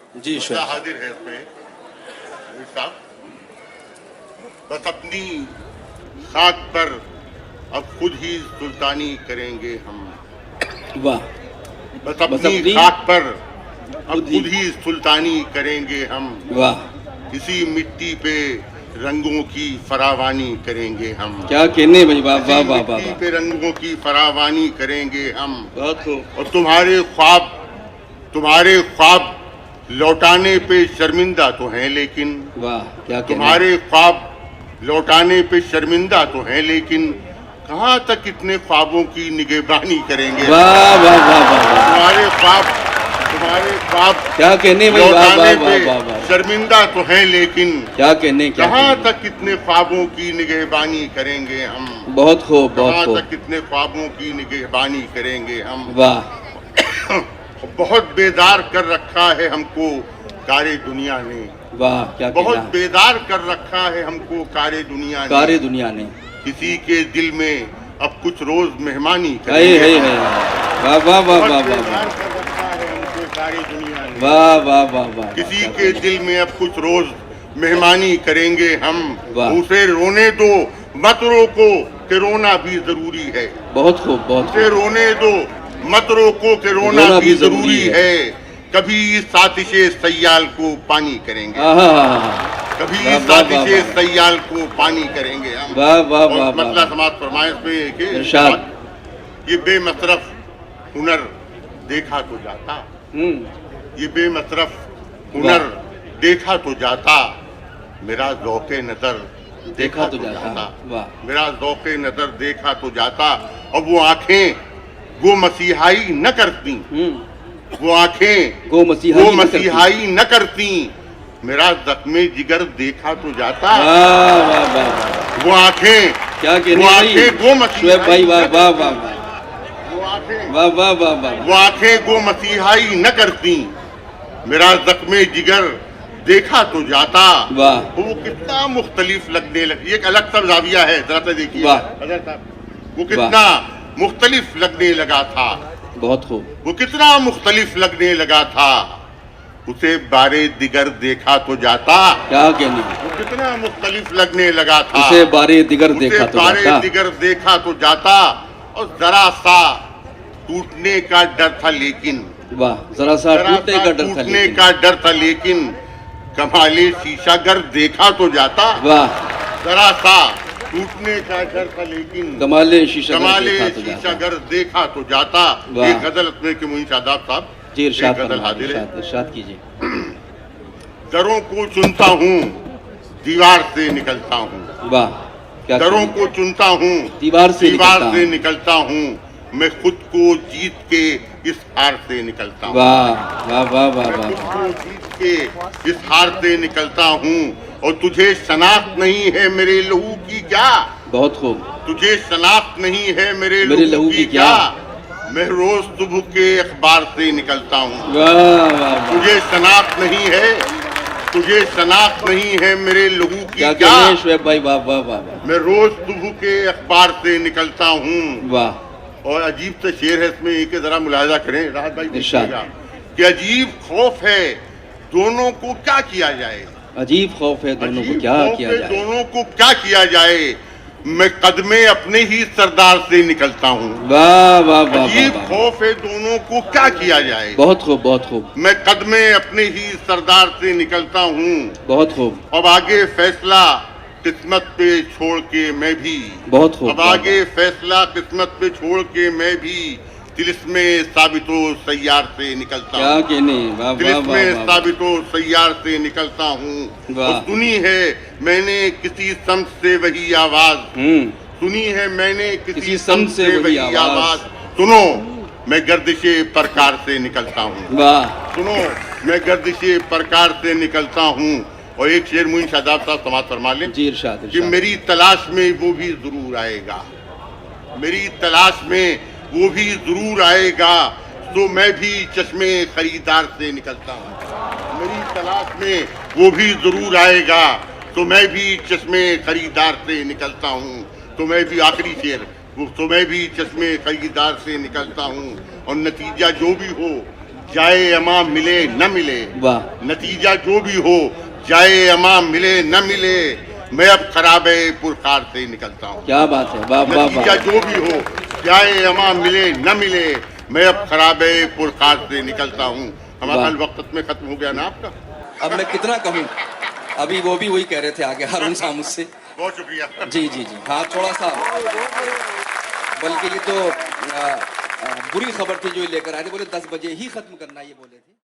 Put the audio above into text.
जी मसला ईश्वर हाजिर है इसमें साहब। बस अपनी खाक पर अब खुद ही सुल्तानी करेंगे हम। वाह। बस अपनी खाक पर अब खुद ही सुल्तानी करेंगे हम। वाह इसी मिट्टी पे रंगों की फरावानी करेंगे हम। क्या कहने भाई, वाह वाह वाह वाह मिट्टी वाह। पे रंगों की फरावानी करेंगे हम। बहुत खूब। और तुम्हारे ख्वाब लौटाने पे शर्मिंदा तो हैं, लेकिन वाह क्या कहने। तुम्हारे ख्वाब लौटाने पे शर्मिंदा तो हैं, लेकिन कहाँ तक इतने ख्वाबों की निगहबानी करेंगे। वाह वाह वाह वाह। तुम्हारे ख्वाब क्या कहने भाई, वाह वाह लौटाने वाह पे वाह वाह। शर्मिंदा तो हैं, लेकिन क्या कहने, क्या कहाँ कहने। तक इतने ख्वाबों की निगहबानी करेंगे हम। बहुत खूब बहुत कहाँ खूब। तक इतने ख्वाबों की निगहबानी करेंगे हम। वाह बहुत बेदार कर रखा है हमको कारे दुनिया ने। वाह क्या बहुत कहना। बेदार कर रखा है हमको कारे दुनिया ने। सारी दुनिया ने। किसी के दिल में अब कुछ रोज मेहमानी है करेंगे। वाह वाह वाह बहुत वाह बेदार वाह कर रखा है हमको कारे दुनिया ने। वाह वाह वाह वाह। किसी के दिल में अब कुछ रोज मेहमानी करेंगे हम। वाह। उसे रोने दो मत रोको कि रोना भी जरूरी है। बहुत खूब बहुत उसे खूब। रोने दो मत रोको कि रोना भी जरूरी है। कभी इस साजिशे सयाल को पानी करेंगे। कभी इस साजिशे सयाल को पानी करेंगे हम। वाह वाह वाह और मतलब वाह। समाज फरमाइश में कि इरशाद। ये बेमसरफ हुनर देखा तो जाता। ये बेमसरफ हुनर देखा तो जाता। मेरा ज़ौक़े नजर देखा तो जाता। वाह। मेरा ज़ौक़े नजर देखा तो जाता। और वो आंखें गो मसीहाई न करती। वो आंखें गो मसीहाई न करती। मेरा जख्मे जिगर देखा तो जाता। वाह वाह वाह। वो आंखें क्या कहने वो भाई, आंखें गो मसीहाई शुएब भाई, वाह वाह वाह वाह। वो आंखें वाह वाह वाह वाह। वो आंखें गो मसीहाई न करती। मेरा जख्मे जिगर देखा तो जाता। वाह। वो कितना मुख्तलिफ लगने लगी। एक अलग सा जाविया है, जरा सा देखिए। वाह। हज़रत साहब, वो कितना मुख्तलिफ लगने लगा था। बहुत खूब। वो कितना मुख्तलिफ लगने लगा था। उसे बारे दिगर देखा तो जाता। क्या कहने। वो कितना मुख्तलिफ लगने लगा था। उसे बारे दिगर उसे देखा तो बारे जाता। दिगर देखा तो जाता। और जरा सा टूटने का डर था, लेकिन वाह। जरा सा टूटने का डर था, टूटने का डर था, लेकिन कमाले शीशागर देखा तो जाता। वाह। जरा सा टूटने का डर था, लेकिन कमाले शीशागर देखा तो जाता। वाह। एक गजल अपने के मुइन शादाब साहब जी इरशाद एक गजल हाजिर है। इरशाद कीजिए। दरों को चुनता हूँ दीवार से निकलता हूँ। वाह क्या दरों को चुनता हूँ दीवार से निकलता हूँ। मैं खुद को जीत के इस हार से निकलता हूँ। वाह वाह वाह वाह मैं वाह। खुद को जीत के इस हार से निकलता हूँ। और तुझे शनाख्त नहीं है मेरे लहू की क्या। बहुत खूब। तुझे शनाख्त नहीं है मेरे लहू की क्या। मैं रोज सुबह के अखबार से निकलता हूँ। वाह वाह। तुझे शनाख्त नहीं है, तुझे शनाख्त नहीं है मेरे लहू की क्या। शुएब भाई, वाह वाह वाह। मैं रोज सुबह के अखबार से निकलता हूँ। वाह। और अजीब से शेर है इसमें, एक जरा मुलाहिजा करें राहत भाई, इरशाद। देखिएगा कि अजीब खौफ है दोनों को क्या किया जाए। अजीब खौफ है दोनों को क्या किया जाए। दोनों को क्या किया जाए। मैं कदमे अपने ही सरदार से निकलता हूँ। वाह वाह वाह। अजीब खौफ है दोनों को क्या किया जाए। बहुत खूब बहुत खूब। मैं कदमे अपने ही सरदार से निकलता हूँ। बहुत खूब। अब आगे फैसला किस्मत पे छोड़ के मैं भी। बहुत खूब। अब आगे फैसला किस्मत पे छोड़ के मैं भी तिलिस्मे साबितो सैयार से निकलता हूँ। क्या कहने। वाह वाह तिलिस्मे वाह। साबितो सैयार से निकलता हूँ। और सुनी है मैंने किसी समत से वही आवाज। सुनी है मैंने किसी समत से वही आवाज। सुनो मैं गर्दिशे प्रकार से निकलता हूँ। वाह। सुनो मैं गर्दिशे प्रकार से निकलता हूँ। और एक शेर मुइन शादाब साहब समाज फरमा लें जी इरशाद। कि मेरी तलाश में वो भी जरूर आएगा। मेरी तलाश में वो भी जरूर आएगा। तो मैं भी चश्मे खरीदार से निकलता हूँ। मेरी तलाश में वो भी जरूर आएगा। तो मैं भी चश्मे खरीदार से निकलता हूँ। तो मैं भी आखिरी शेर, तो मैं भी चश्मे खरीदार से निकलता हूँ। और नतीजा जो भी हो जाए अमा मिले न मिले, वाह नतीजा जो भी हो जाए अमा मिले न मिले, मैं अब खराबे पुरखार से निकलता हूँ। क्या बात है, वाह वाह नतीजा वाह। जो भी हो जाए अमा मिले न मिले, मैं अब खराबे पुरखार से निकलता हूँ। हमारा वाह। वक्त में खत्म हो गया ना आपका। अब मैं कितना कहूँ, अभी वो भी वही कह रहे थे आगे हारून साहब मुझसे। बहुत शुक्रिया। जी जी जी हाँ, थोड़ा सा, बल्कि ये तो बुरी खबर थी जो ये लेकर आए थे, बोले 10 बजे ही खत्म करना, ये बोले थे।